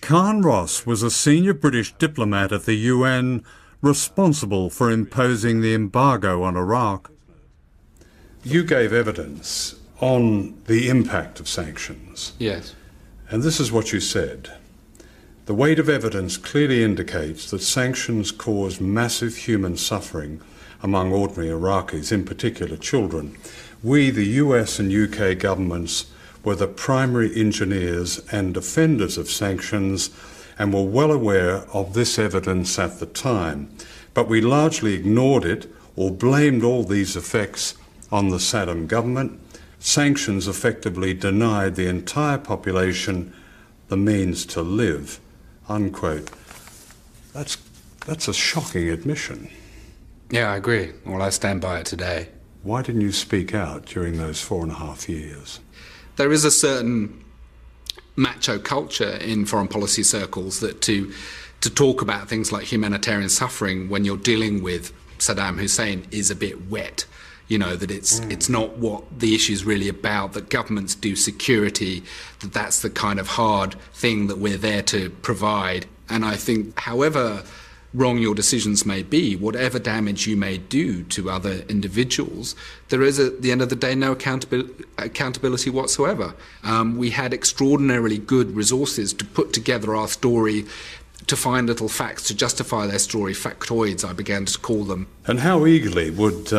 Khan Ross was a senior British diplomat at the UN responsible for imposing the embargo on Iraq. You gave evidence on the impact of sanctions. Yes. And this is what you said. The weight of evidence clearly indicates that sanctions caused massive human suffering among ordinary Iraqis, in particular children. We, the US and UK governments, were the primary engineers and defenders of sanctions and were well aware of this evidence at the time. But we largely ignored it or blamed all these effects on the Saddam government. Sanctions effectively denied the entire population the means to live, unquote. That's a shocking admission. Yeah, I agree. Well, I stand by it today. Why didn't you speak out during those 4.5 years? There is a certain macho culture in foreign policy circles that to talk about things like humanitarian suffering when you're dealing with Saddam Hussein is a bit wet. You know, that it's not what the issue is really about, that governments do security, that's the kind of hard thing that we're there to provide. And I think however wrong your decisions may be, whatever damage you may do to other individuals, there is at the end of the day no accountability whatsoever. We had extraordinarily good resources to put together our story, to find little facts to justify their story, factoids I began to call them. And how eagerly would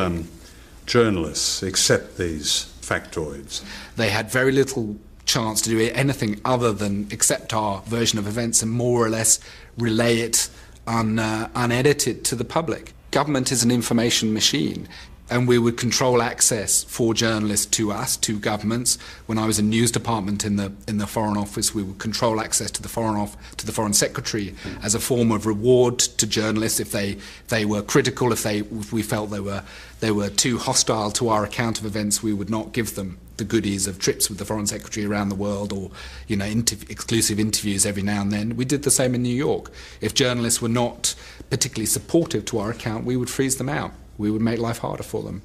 journalists accept these factoids? They had very little chance to do anything other than accept our version of events and more or less relay it unedited to the public. Government is an information machine, and we would control access for journalists to us, to governments. When I was in news department in the Foreign Office, we would control access to the Foreign Secretary as a form of reward to journalists if they were critical, if we felt they were too hostile to our account of events. We would not give them the goodies of trips with the Foreign Secretary around the world, or exclusive interviews every now and then. We did the same in New York. If journalists were not particularly supportive to our account, we would freeze them out. We would make life harder for them.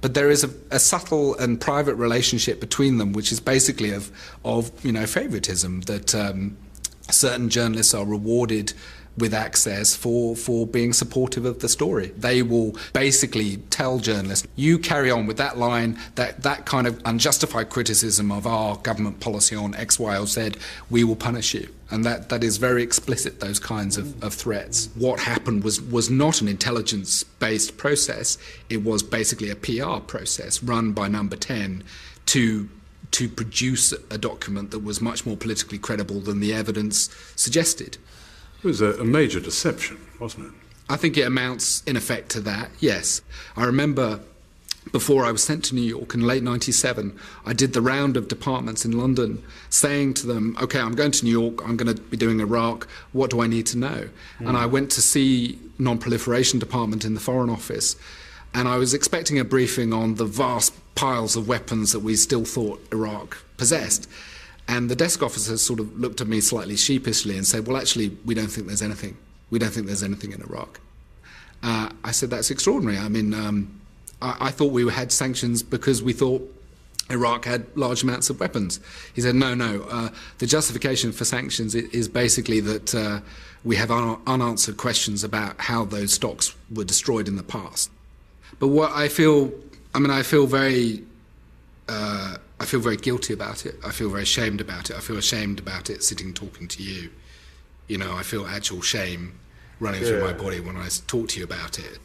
But there is a subtle and private relationship between them, which is basically of favoritism, that certain journalists are rewarded with access for being supportive of the story. They will basically tell journalists, you carry on with that line, that kind of unjustified criticism of our government policy on X, Y, or Z, we will punish you. And that is very explicit, those kinds of threats. What happened was not an intelligence-based process, it was basically a PR process run by Number 10 to produce a document that was much more politically credible than the evidence suggested. It was a major deception, wasn't it? I think it amounts, in effect, to that, yes. I remember before I was sent to New York in late '97, I did the round of departments in London saying to them, OK, I'm going to New York, I'm going to be doing Iraq, what do I need to know? And I went to see Non-Proliferation Department in the Foreign Office, and I was expecting a briefing on the vast piles of weapons that we still thought Iraq possessed. And the desk officer sort of looked at me slightly sheepishly and said, well, actually, we don't think there's anything. We don't think there's anything in Iraq. I said, that's extraordinary. I mean, I thought we had sanctions because we thought Iraq had large amounts of weapons. He said, no. The justification for sanctions is basically that we have unanswered questions about how those stocks were destroyed in the past. But what I feel very guilty about it. I feel very ashamed about it. I feel ashamed about it sitting talking to you. You know, I feel actual shame running through my body when I talk to you about it.